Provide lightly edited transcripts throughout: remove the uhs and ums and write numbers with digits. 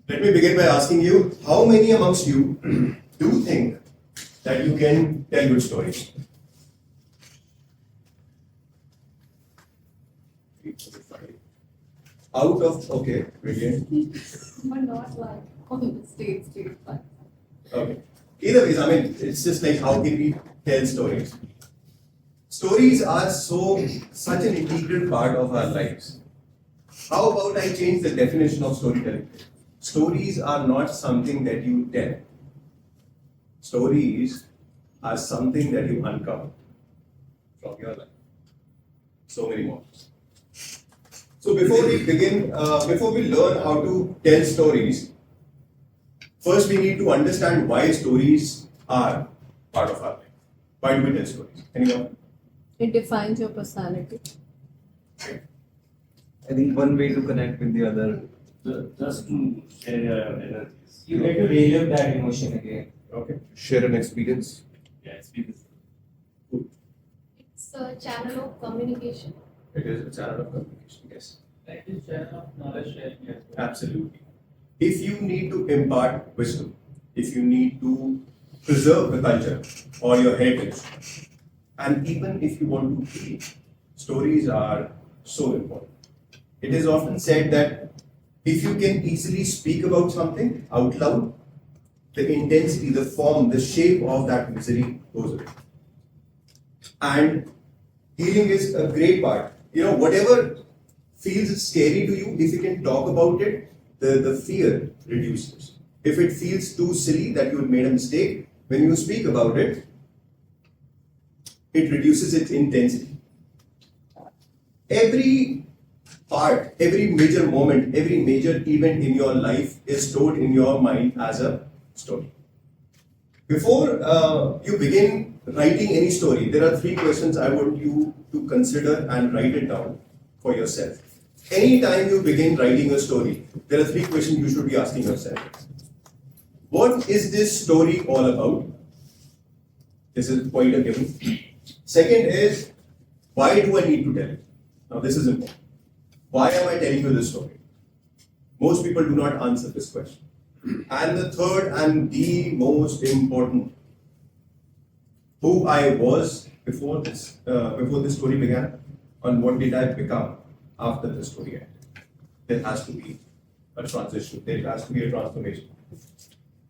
Let me begin by asking you, how many amongst you do think that you can tell good stories? Out of, okay, brilliant. But not like on the stage, but Okay. Either ways, I mean, it's just like how can we tell stories? Stories are such an integral part of our lives. How about I change the definition of storytelling? Stories are not something that you tell. Stories are something that you uncover from your life. So many more. So before we begin, before we learn how to tell stories, first we need to understand why stories are part of our life. Why do we tell stories? Anyone? it defines your personality. I think one way to connect with the other, Just to share your energies. you get to relive that emotion again. Okay. Share an experience. Yeah, it's because It's a channel of communication. It is a channel of communication, yes. like this channel of knowledge sharing as well. Absolutely. If you need to impart wisdom, if you need to preserve the culture or your heritage, and even if you want to heal, stories are so important. It is often said that if you can easily speak about something out loud, the intensity, the form, the shape of that misery goes away. And healing is a great part. You know, whatever feels scary to you, if you can talk about it, the fear reduces. If it feels too silly that you made a mistake, when you speak about it, it reduces its intensity. Every part, every major moment, every major event in your life is stored in your mind as a story. Before you begin writing any story, there are 3 questions I want you to consider and write it down for yourself. Anytime you begin writing a story, there are 3 questions you should be asking yourself. What is this story all about? This is quite a given. Second is, why do I need to tell it? Now this is important. Why am I telling you this story? Most people do not answer this question. And the third and the most important, who I was before this story began, and what did I become after the story ended. There has to be a transition. There has to be a transformation.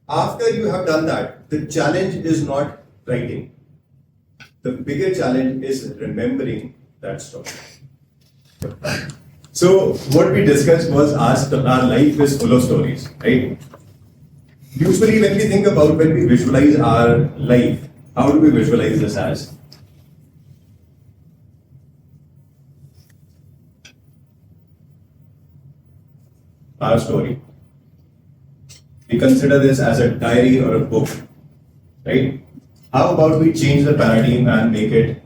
After you have done that, the challenge is not writing. The bigger challenge is remembering that story. So what we discussed was our life is full of stories, right? Usually when we visualize our life, how do we visualize this as? Our story. We consider this as a diary or a book, right? How about we change the paradigm and make it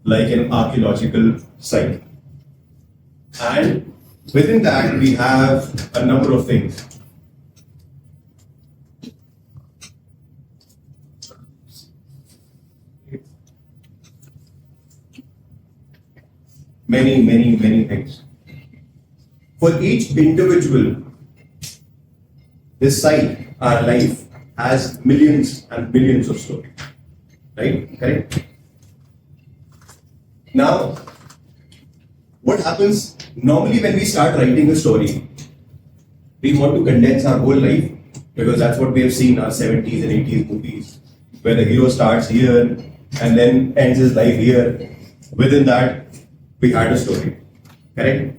like an archaeological site? And within that, we have a number of things. Many things. For each individual, this site, our life, has millions and billions of stories. Right? Correct? Now, what happens normally when we start writing a story, we want to condense our whole life because that's what we have seen in our 70s and 80s movies, where the hero starts here and then ends his life here. Within that, we had a story. Correct?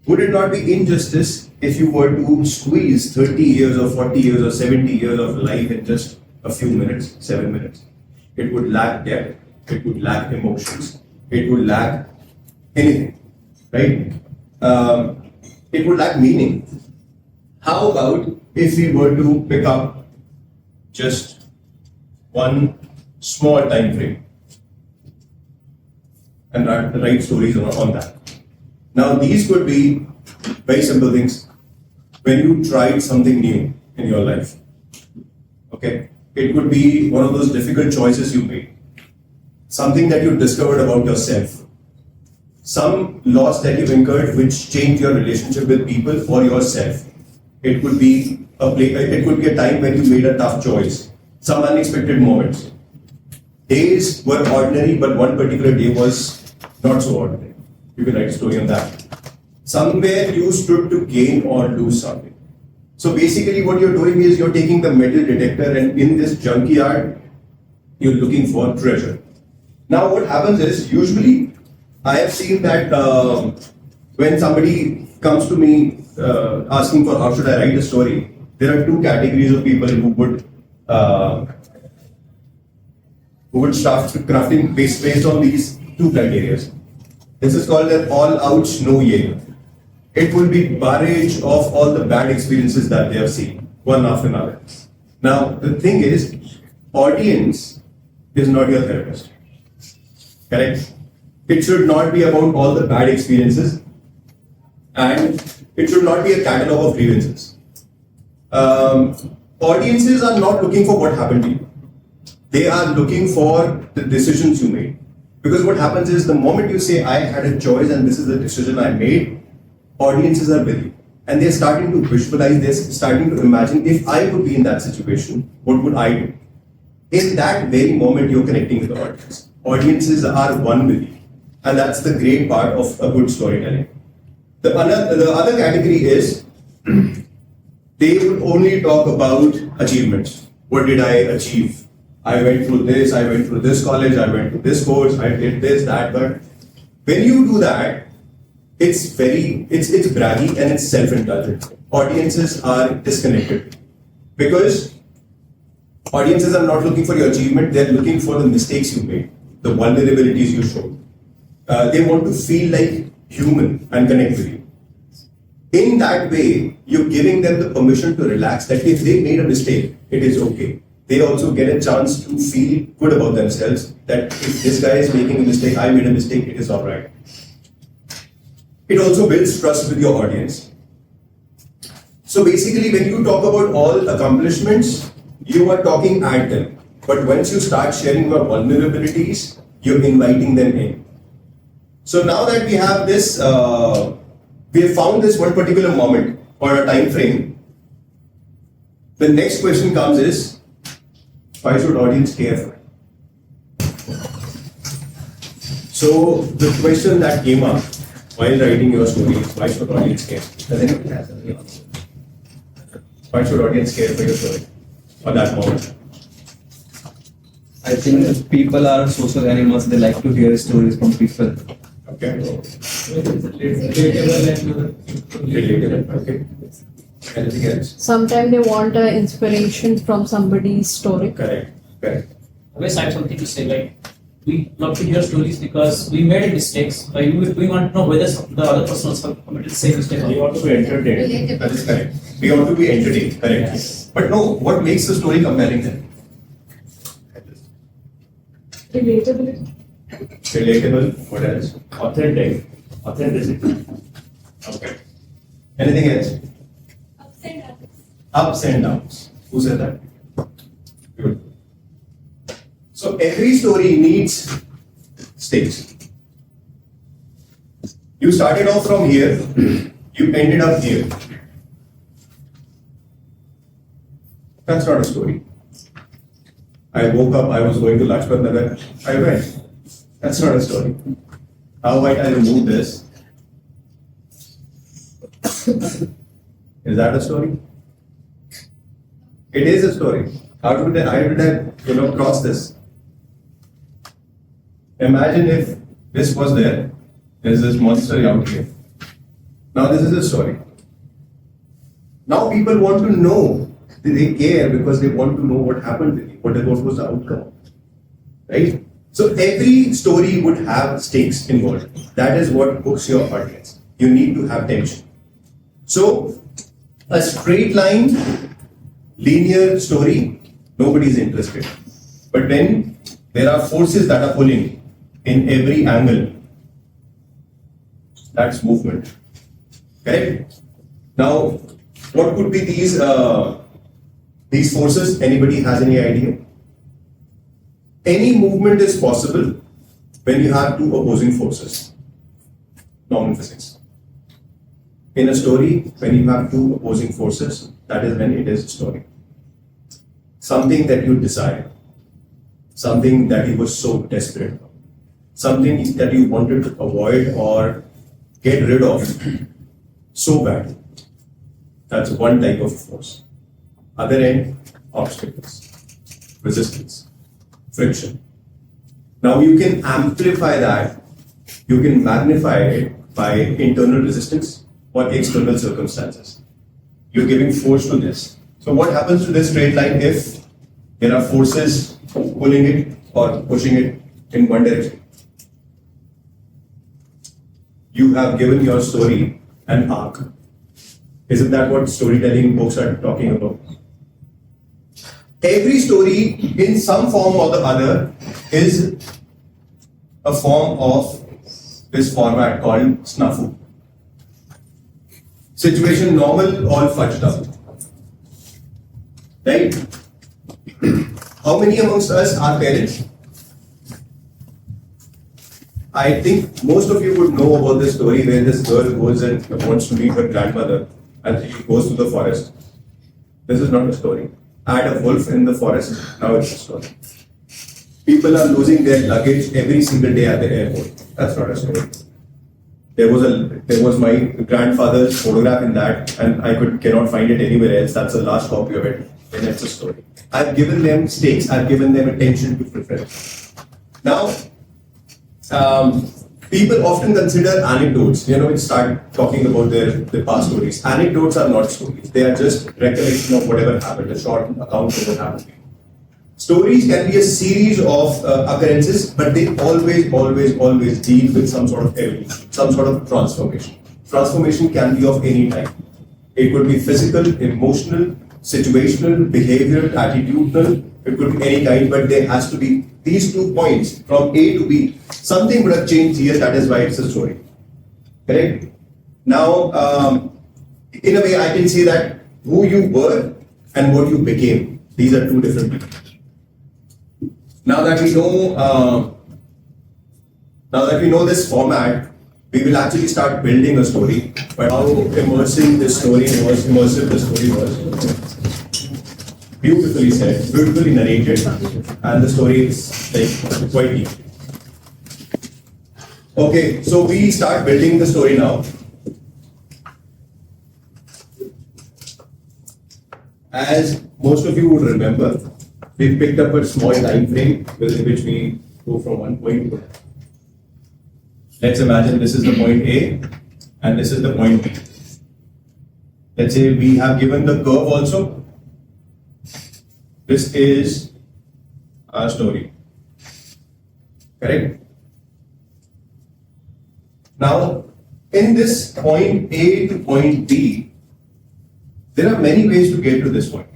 Would it not be injustice if you were to squeeze 30 years or 40 years or 70 years of life in just a few minutes, 7 minutes? It would lack depth, it would lack emotions, it would lack anything, right? It would lack meaning. How about if we were to pick up just one small time frame and write stories on that? Now, these could be very simple things. When you tried something new in your life, okay? It could be one of those difficult choices you made. Something that you discovered about yourself. some loss that you've incurred which changed your relationship with people or yourself. It could be it could be a time when you made a tough choice, some unexpected moments. Days were ordinary, but one particular day was not so ordinary. You can write a story on that. Somewhere you stood to gain or lose something. So basically what you're doing is you're taking the metal detector and in this junkyard, you're looking for treasure. Now what happens is, usually I have seen that when somebody comes to me asking for how should I write a story, there are two categories of people who would start crafting based on these two criteria. This is called an all-out no yay. It will be barrage of all the bad experiences that they have seen, one after another. Now, the thing is, audience is not your therapist. Correct? It should not be about all the bad experiences, and it should not be a catalog of grievances. Audiences are not looking for what happened to you. They are looking for the decisions you made. Because what happens is, the moment you say, I had a choice and this is the decision I made, audiences are with you. And they're starting to visualize this, starting to imagine, if I would be in that situation, what would I do? In that very moment, you're connecting with the audience. Audiences are one with you. And that's the great part of a good storytelling. The other category is, they would only talk about achievements. What did I achieve? I went through this, I went through this college, I went to this course, I did this, that, but when you do that, it's braggy and it's self-indulgent. Audiences are disconnected because audiences are not looking for your achievement, they're looking for the mistakes you made, the vulnerabilities you showed. They want to feel like human and connect with you. In that way, you're giving them the permission to relax, that if they made a mistake, it is okay. They also get a chance to feel good about themselves, that if this guy is making a mistake, I made a mistake, it is alright. It also builds trust with your audience. So basically, when you talk about all accomplishments, you are talking at them. But once you start sharing your vulnerabilities, you're inviting them in. So now that we have this, we have found this one particular moment or a time frame, the next question comes is, why should audience care for it? So the question that came up while writing your story is, why should audience care? Does anyone have any answer? Why should audience care for your story or that moment? I think people are social animals. They like to hear stories from people. Okay. Relatable. Okay. Anything else? Sometimes they want inspiration from somebody's story. Correct. Always I have something to say, like, we love to hear stories because we made mistakes. We want to know whether the other person also committed the same mistake. We want to be entertained. That is correct. We want to be entertained. Correct. Yes. But no, what makes the story compelling then? Relatability. Relatable. What else? Authenticity. Okay. Anything else? Ups and downs. Ups and downs. Who said that? Good. So every story needs stakes. You started off from here, you ended up here. That's not a story. I woke up, I was going to Lajpat Nagar, I went. That's not a story. How might I remove this? Is that a story? It is a story. How did I cross this? Imagine if this was there. There's this monster out here. Now this is a story. Now people want to know. They care because they want to know what happened with you. What was the outcome? Right? So every story would have stakes involved. That is what hooks your audience. You need to have tension. So a straight line, linear story, nobody is interested. But when there are forces that are pulling in every angle, that's movement. Correct? Now, what could be these forces? Anybody has any idea? Any movement is possible when you have two opposing forces. normal physics. In a story, when you have two opposing forces, that is when it is a story. Something that you desire, something that you were so desperate for, something that you wanted to avoid or get rid of so bad. That's one type of force. Other end, obstacles, resistance, friction. Now you can amplify that, you can magnify it by internal resistance or external circumstances. You're giving force to this. So what happens to this straight line if there are forces pulling it or pushing it in one direction? You have given your story an arc. Isn't that what storytelling books are talking about? Every story, in some form or the other, is a form of this format called snafu. Situation normal, all fudged up. Right? How many amongst us are parents? I think most of you would know about this story where this girl goes and wants to meet her grandmother and she goes to the forest. This is not a story. I had a wolf in the forest, now it's a story. People are losing their luggage every single day at the airport. That's not a story. There was my grandfather's photograph in that, and I cannot find it anywhere else. That's the last copy of it, and it's a story. I've given them stakes, I've given them attention to preference. Now, people often consider anecdotes, start talking about their past stories. Anecdotes are not stories. They are just recollection of whatever happened, a short account of what happened. Stories can be a series of occurrences, but they always deal with some sort of evolution, some sort of transformation. Transformation can be of any type. It could be physical, emotional, situational, behavioral, attitudinal. It could be any kind, but there has to be these 2 points from A to B. Something would have changed here, that is why it's a story. Correct? Now, in a way, I can say that who you were and what you became, these are two different people. Now that we know this format, we will actually start building a story. But how immersive this story was. Beautifully said, beautifully narrated, and the story is like quite deep. Okay, so we start building the story now. As most of you would remember, we picked up a small time frame within which we go from one point to another. Let's imagine this is the point A and this is the point B. Let's say we have given the curve also. This is our story. Correct? Now, in this point A to point B, there are many ways to get to this point.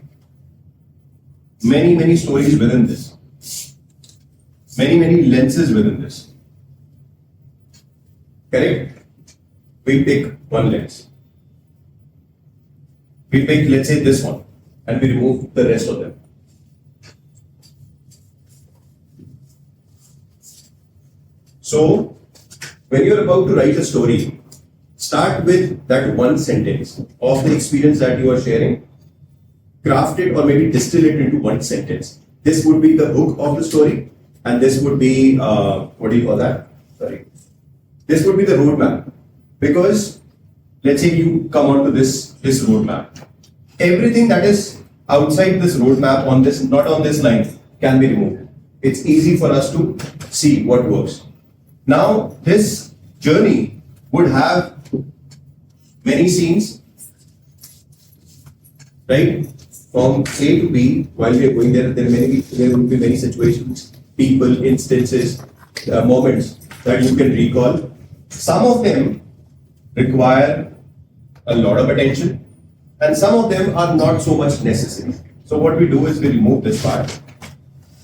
Many stories within this. Many lenses within this. Correct? We pick one lens. We pick, let's say, this one, and we remove the rest of them. So, when you're about to write a story, start with that one sentence of the experience that you are sharing, craft it or maybe distill it into one sentence. This would be the hook of the story, and this would be, what do you call that? Sorry. This would be the roadmap. Because, let's say you come onto this roadmap. Everything that is outside this roadmap, on this, not on this line, can be removed. It's easy for us to see what works. Now, this journey would have many scenes, right? From A to B, while we are going there, there will be many situations, people, instances, moments that you can recall. Some of them require a lot of attention, and some of them are not so much necessary. So what we do is we remove this part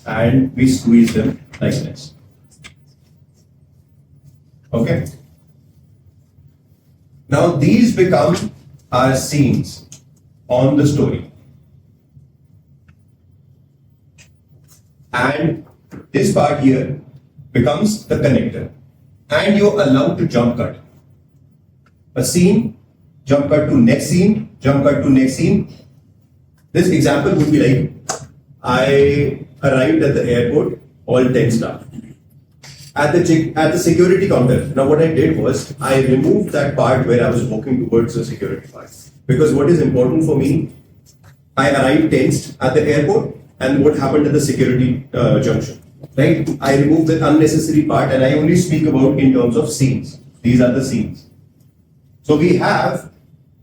and we squeeze them like this. Okay. Now these become our scenes on the story. And this part here becomes the connector. And you're allowed to jump cut. A scene, jump cut to next scene, jump cut to next scene. This example would be like, I arrived at the airport, all 10 staff. At the security counter, now what I did was, I removed that part where I was walking towards the security part. Because what is important for me, I arrived tensed at the airport, and what happened at the security junction, right? I removed the unnecessary part, and I only speak about in terms of scenes. These are the scenes. So we have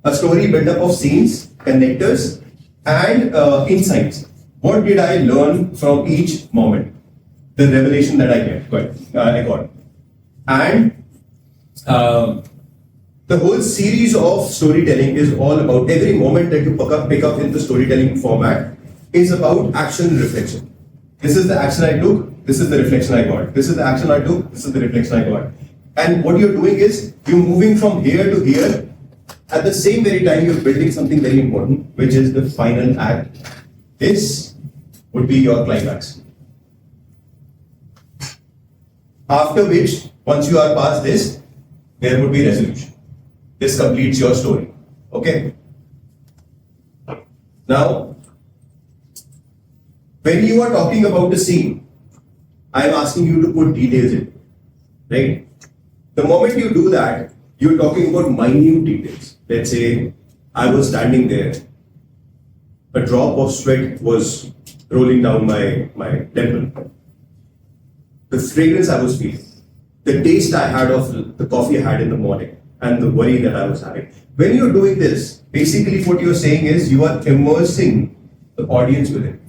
a story built up of scenes, connectors, and insights. What did I learn from each moment? The revelation that I got. And the whole series of storytelling is all about, every moment that you pick up in the storytelling format is about action and reflection. This is the action I took, this is the reflection I got. This is the action I took, this is the reflection I got. And what you're doing is, you're moving from here to here. At the same very time, you're building something very important, which is the final act. This would be your climax. After which, once you are past this, there would be resolution. This completes your story. Okay? Now, when you are talking about the scene, I am asking you to put details in. Right? The moment you do that, you're talking about minute details. Let's say I was standing there, a drop of sweat was rolling down my temple. The fragrance I was feeling, the taste I had of the coffee I had in the morning, and the worry that I was having. When you're doing this, basically what you're saying is you are immersing the audience with it.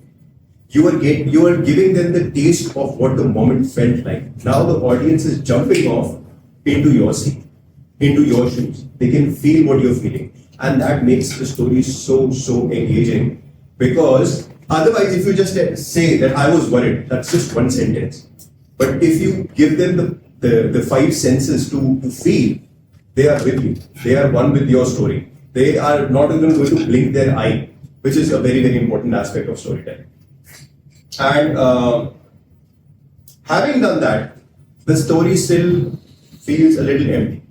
You are giving them the taste of what the moment felt like. Now the audience is jumping off into your scene, into your shoes. They can feel what you're feeling. And that makes the story so engaging. Because otherwise, if you just say that I was worried, that's just one sentence. But if you give them the five senses to feel, they are with you. They are one with your story. They are not even going to blink their eye, which is a very important aspect of storytelling. And having done that, the story still feels a little empty.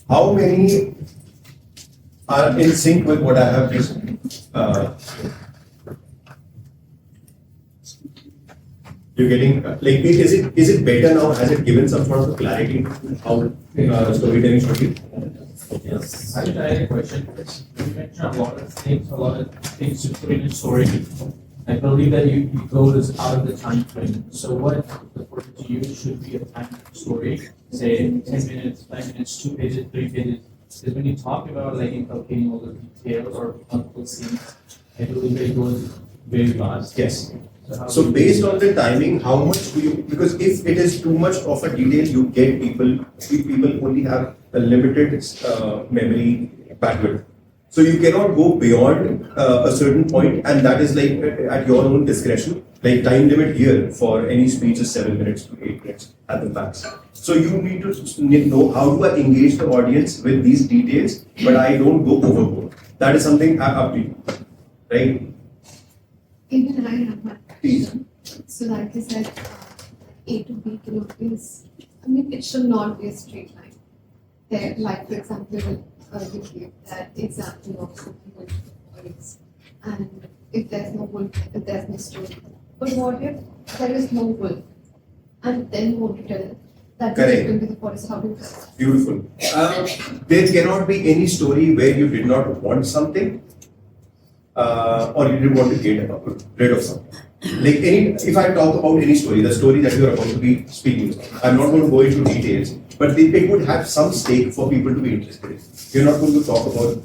How many are in sync with what I have just you're getting like, is it better now? Has it given some sort of clarity to how storytelling should be? Yes. I had a question. You mentioned a lot of things to put in a story. I believe that you go this out of the time frame. So what, according to you, should be a time story? Say 10 minutes, 5 minutes, 2 pages, 3 pages. Because when you talk about like inculcating all the details or multiple scenes, I believe it goes very fast. Yes. So based on the timing, how much do you, because if it is too much of a detail, you get people only have a limited memory bandwidth. So you cannot go beyond a certain point, and that is like at your own discretion. Like time limit here for any speech is 7 minutes to 8 minutes at the max. So you need to know how do I engage the audience with these details, but I don't go overboard. That is something up to you, right? Even I have my question. So like you said, A to B is, I mean, it should not be a straight line. There, like for example, you gave that example of something with words, and if there's no wolf, if there's no story. But what if there is no wolf, and then you want to tell that Correct. into the forest? How do you tell that? Beautiful. There cannot be any story where you did not want something, or you did want to get rid of something. Like if I talk about any story, the story that you are about to be speaking, I'm not going to go into details, but it would have some stake for people to be interested in. You're not going to talk about,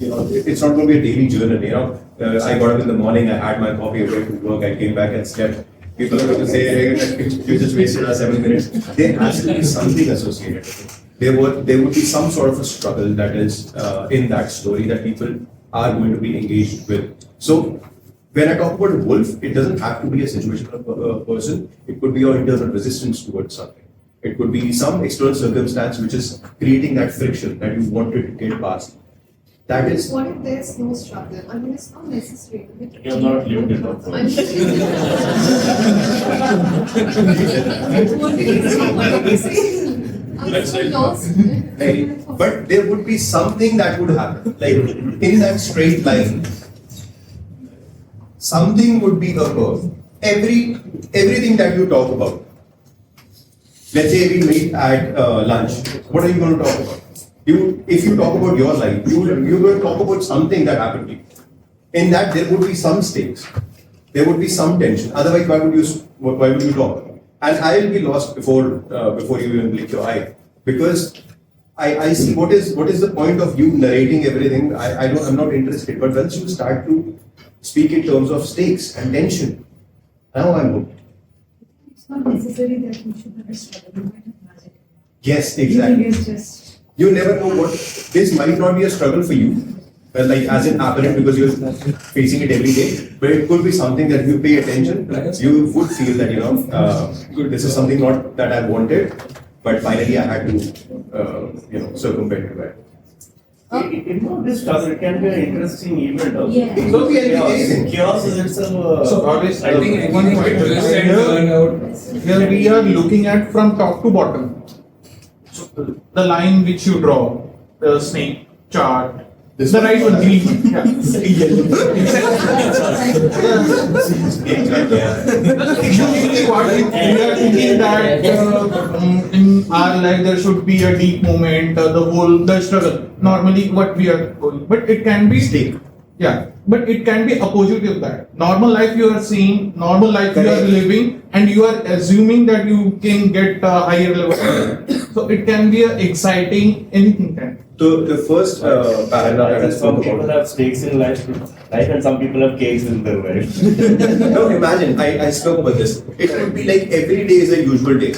it's not going to be a daily journal. I got up in the morning, I had my coffee, I went to work, I came back and slept. People are going to say, hey, you just wasted our 7 minutes. There has to be something associated with it. There would be some sort of a struggle that is in that story that people are going to be engaged with. So when I talk about a wolf, it doesn't have to be a situation of a person. It could be your internal resistance towards something. It could be some external circumstance which is creating that friction that you wanted to get past. That is What if there's no struggle? I mean, it's not necessary. You're not lived it up. I mean, what is what I'm saying? I'm so lost. right. But there would be something that would happen. Like in that straight line, something would be a curve. Everything that you talk about. Let's say we meet at lunch. What are you going to talk about? If you talk about your life, you're going to talk about something that happened to you. In that, there would be some stakes. There would be some tension. Otherwise, why would you talk? And I will be lost before you even blink your eye, because I see what is the point of you narrating everything. I'm not interested. But once you start to speak in terms of stakes and tension, now I'm hooked. It's not necessary that you should have a struggle. You might have magic. Yes, You exactly. think it's just You never know what this might not be a struggle for you, like as in apparent because you're facing it every day, but it could be something that if you pay attention, you would feel that this is something not that I wanted, but finally I had to circumvent to it. It's not this struggle, it can be an interesting event also. Yeah. It could be anything. Chaos is itself. So always, I think one anything point twist and turn out. Here we are looking at from top to bottom. So the line which you draw, the snake chart, the right one, green one. Yeah. Usually what we are thinking that in our life there should be a deep moment, the struggle. Normally what we are going, but it can be Stake. yeah, but it can be opposite of that. Normal life you are seeing, normal life you are living, and you are assuming that you can get a higher level. So it can be a exciting, anything can. So the first paragraph that I Some spoke people about. have stakes in life, and some people have cakes in their life. No, imagine, I spoke about this. It would be like every day is a usual day.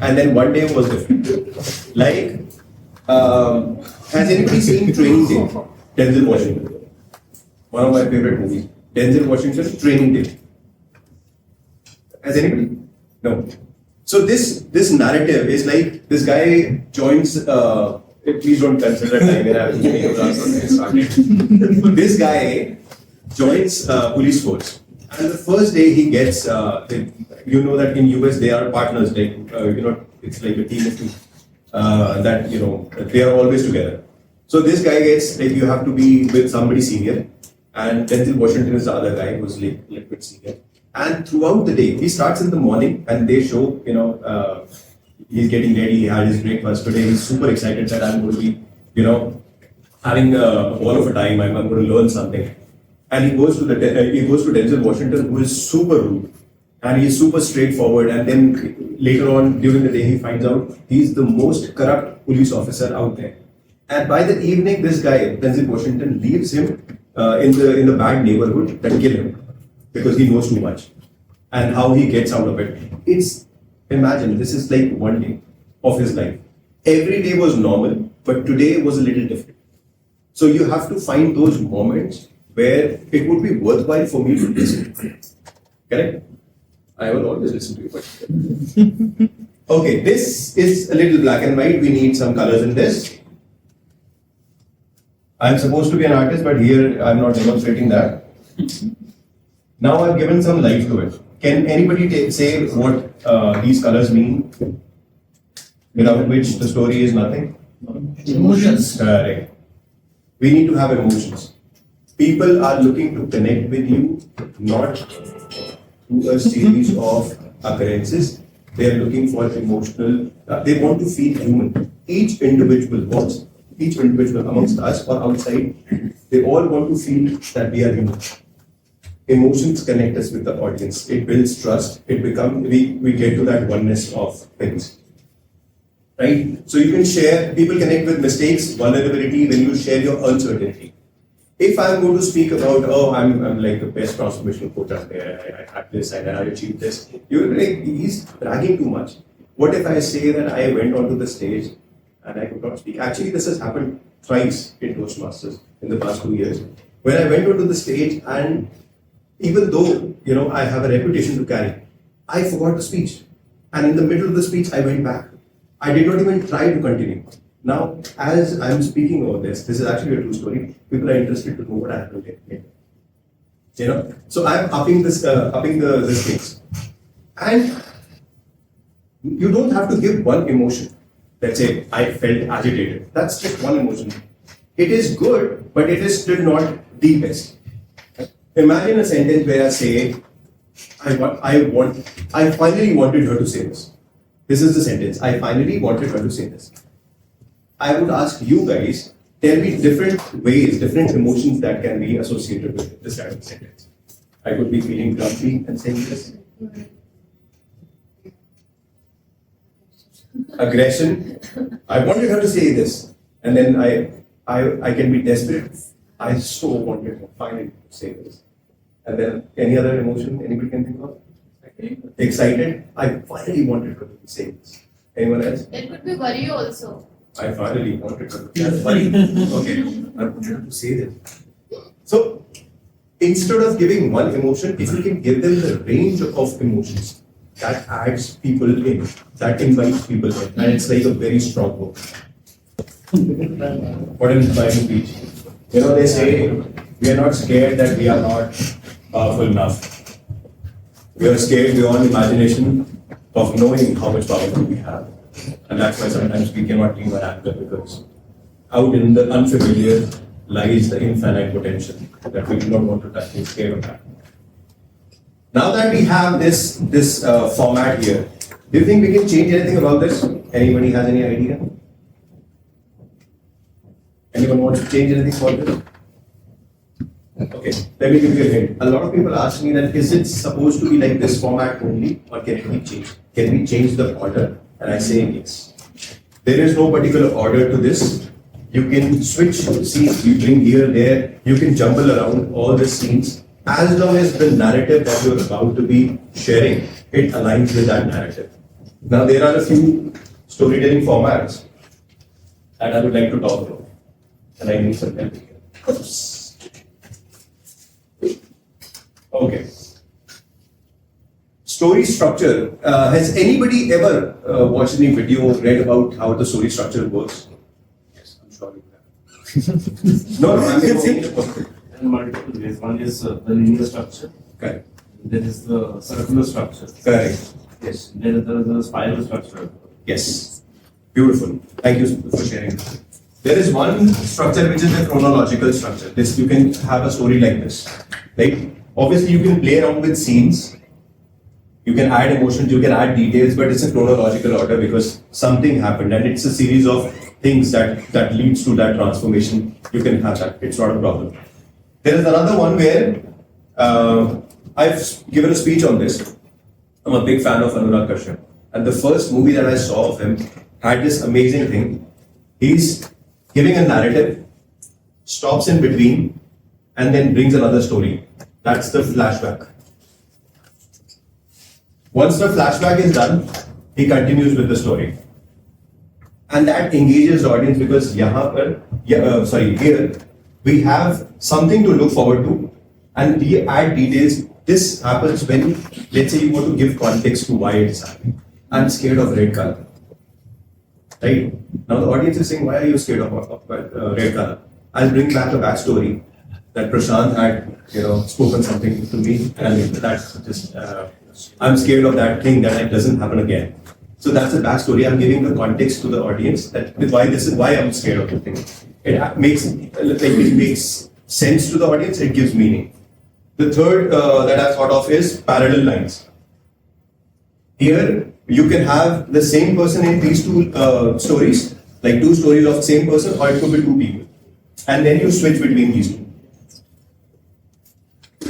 And then one day was different. Like, has anybody seen Training Day? Denzel Washington. One of my favorite movies. Denzel Washington, Training Day. Has anybody? No. So this narrative is like this guy joins. Please don't consider time when I was giving you started. This guy joins police force, and the first day he gets. That in US they are partners. Like it's like a team of two. They are always together. So this guy gets like you have to be with somebody senior, and Denzel Washington is the other guy who's like a little bit senior. And throughout the day, he starts in the morning, and they show he's getting ready. He had his breakfast today. He's super excited that I'm going to be having all of a time. I'm going to learn something. And he goes to Denzel Washington, who is super rude, and he's super straightforward. And then later on during the day, he finds out he's the most corrupt police officer out there. And by the evening, this guy Denzel Washington leaves him in the bad neighborhood that kill him because he knows too much. And how he gets out of it. Imagine this is like one day of his life. Every day was normal, but today was a little different. So you have to find those moments where it would be worthwhile for me to listen. Correct? I will always listen to you. But okay, this is a little black and white. We need some colors in this. I'm supposed to be an artist, but here I'm not demonstrating that. Now I've given some life to it. Can anybody say what these colors mean? Without which the story is nothing? Emotions. Correct. We need to have emotions. People are looking to connect with you, not through a series of occurrences. They are looking for emotional, they want to feel human. Each individual amongst us or outside, they all want to feel that we are human. Emotions connect us with the audience. It builds trust. We get to that oneness of things. Right? So you can share, people connect with mistakes, vulnerability when you share your uncertainty. If I'm going to speak about, I'm like the best transformational coach out there, I had this and I achieved this, you're like, he's bragging too much. What if I say that I went onto the stage and I could not speak? Actually, this has happened thrice in Toastmasters in the past 2 years. When I went onto the stage and even though, I have a reputation to carry, I forgot the speech. And in the middle of the speech, I went back. I did not even try to continue. Now, as I'm speaking about this is actually a true story. People are interested to know what happened later. You know, so I'm upping this things, and you don't have to give one emotion. Let's say I felt agitated. That's just one emotion. It is good, but it is still not the best. Imagine a sentence where I say, I finally wanted her to say this. This is the sentence. I finally wanted her to say this. I would ask you guys, tell me different ways, different emotions that can be associated with this kind of sentence. I could be feeling grumpy and saying this. Aggression. I wanted her to say this. And then I can be desperate. I so wanted her finally to say this. And then any other emotion anybody can think of? Excited. I finally wanted her to say this. Anyone else? It could be worry also. I finally wanted her to worry. Okay. I wanted her to say this. So instead of giving one emotion, if you can give them the range of emotions, that adds people in, that invites people in, and it's like a very strong book. What an inspiring speech. You know, they say we are not scared that we are not powerful enough. We are scared beyond imagination of knowing how much power we have. And that's why sometimes we cannot leave our anchor, because out in the unfamiliar lies the infinite potential that we do not want to touch. We're scared of that. Now that we have this format here, do you think we can change anything about this? Anybody has any idea? Anyone wants to change anything about this? Okay, let me give you a hint. A lot of people ask me that is it supposed to be like this format only, or can it be changed? Can we change the order? And I say yes. There is no particular order to this. You can switch scenes, you bring here, there, you can jumble around all the scenes. As long as the narrative that you're about to be sharing, it aligns with that narrative. Now there are a few storytelling formats that I would like to talk about. And I need some help here. Okay. Story structure. Has anybody ever watched any video or read about how the story structure works? Yes, I'm sure you have. No, I'm saying In multiple ways. One is the linear structure. correct. There is the circular structure. Correct. Yes. There is the spiral structure. Yes. Beautiful. Thank you for sharing. There is one structure which is the chronological structure. This you can have a story like this. Right? Obviously, you can play around with scenes. You can add emotions, you can add details, but it's a chronological order because something happened and it's a series of things that leads to that transformation. You can have that. It's not a problem. There is another one where I've given a speech on this. I'm a big fan of Anurag Kashyap. And the first movie that I saw of him had this amazing thing. He's giving a narrative, stops in between, and then brings another story. That's the flashback. Once the flashback is done, he continues with the story. And that engages the audience because here we have something to look forward to and we add details. This happens when, let's say, you want to give context to why it's happening. I'm scared of red color. Right? Now the audience is saying, why are you scared of red color? I'll bring back a backstory that Prashant had, spoken something to me, and that's just, I'm scared of that thing that it doesn't happen again. So that's a backstory. I'm giving the context to the audience that why I'm scared of the thing. It makes sense to the audience. It gives meaning. The third that I've thought of is parallel lines. Here you can have the same person in these two stories, like two stories of the same person, or it could be two people, and then you switch between these two.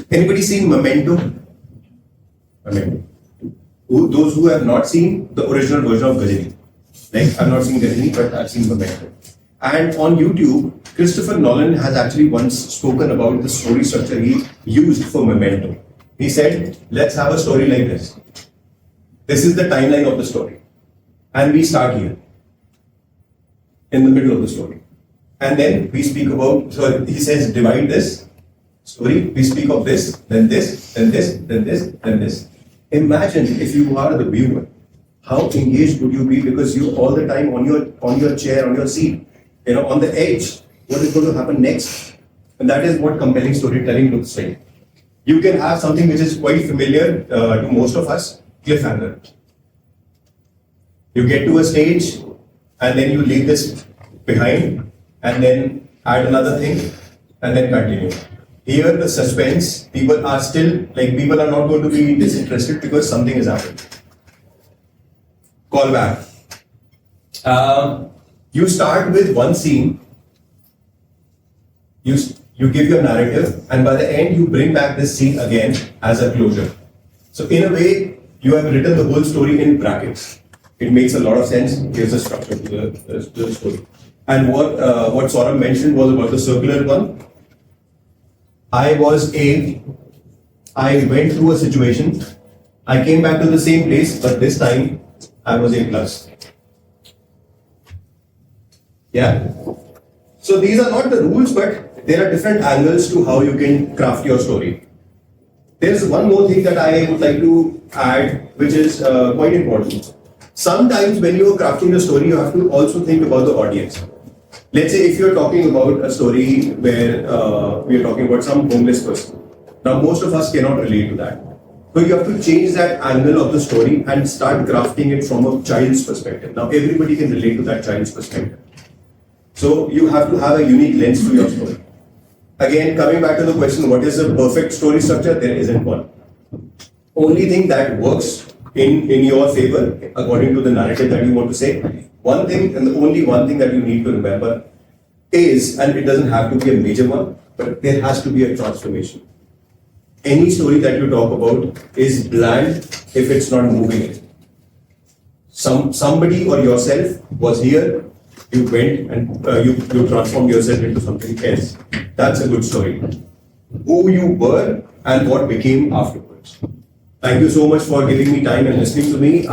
Anybody seen Memento? Memento. Those who have not seen the original version of Gajini. Like, I've not seen Gajini, but I've seen Memento. And on YouTube, Christopher Nolan has actually once spoken about the story structure he used for Memento. He said, let's have a story like this. This is the timeline of the story. And we start here, in the middle of the story. And then we speak about, so he says, divide this story, we speak of this, then this, then this, then this, then this. Imagine if you are the viewer how engaged would you be, because you all the time on your chair, on your seat, on the edge, what is going to happen next? And that is what compelling storytelling looks like. You can have something which is quite familiar to most of us, cliffhanger. You get to a stage and then you leave this behind and then add another thing and then continue. Here the suspense, people are not going to be disinterested because something is happening. Callback. You start with one scene, you give your narrative, and by the end you bring back this scene again as a closure. So in a way, you have written the whole story in brackets. It makes a lot of sense, gives a structure to the story. And what Saurabh mentioned was about the circular one. I went through a situation, I came back to the same place, but this time I was A+. Yeah. So these are not the rules, but there are different angles to how you can craft your story. There's one more thing that I would like to add, which is quite important. Sometimes when you're crafting a story, you have to also think about the audience. Let's say if you're talking about a story where we're talking about some homeless person. Now most of us cannot relate to that. So you have to change that angle of the story and start crafting it from a child's perspective. Now everybody can relate to that child's perspective. So you have to have a unique lens to your story. Again, coming back to the question, what is a perfect story structure? There isn't one. Only thing that works in your favor, according to the narrative that you want to say, one thing and the only one thing that you need to remember is, and it doesn't have to be a major one, but there has to be a transformation. Any story that you talk about is bland if it's not moving it. Somebody or yourself was here, you went and you transformed yourself into something else. That's a good story. Who you were and what became afterwards. Thank you so much for giving me time and listening to me.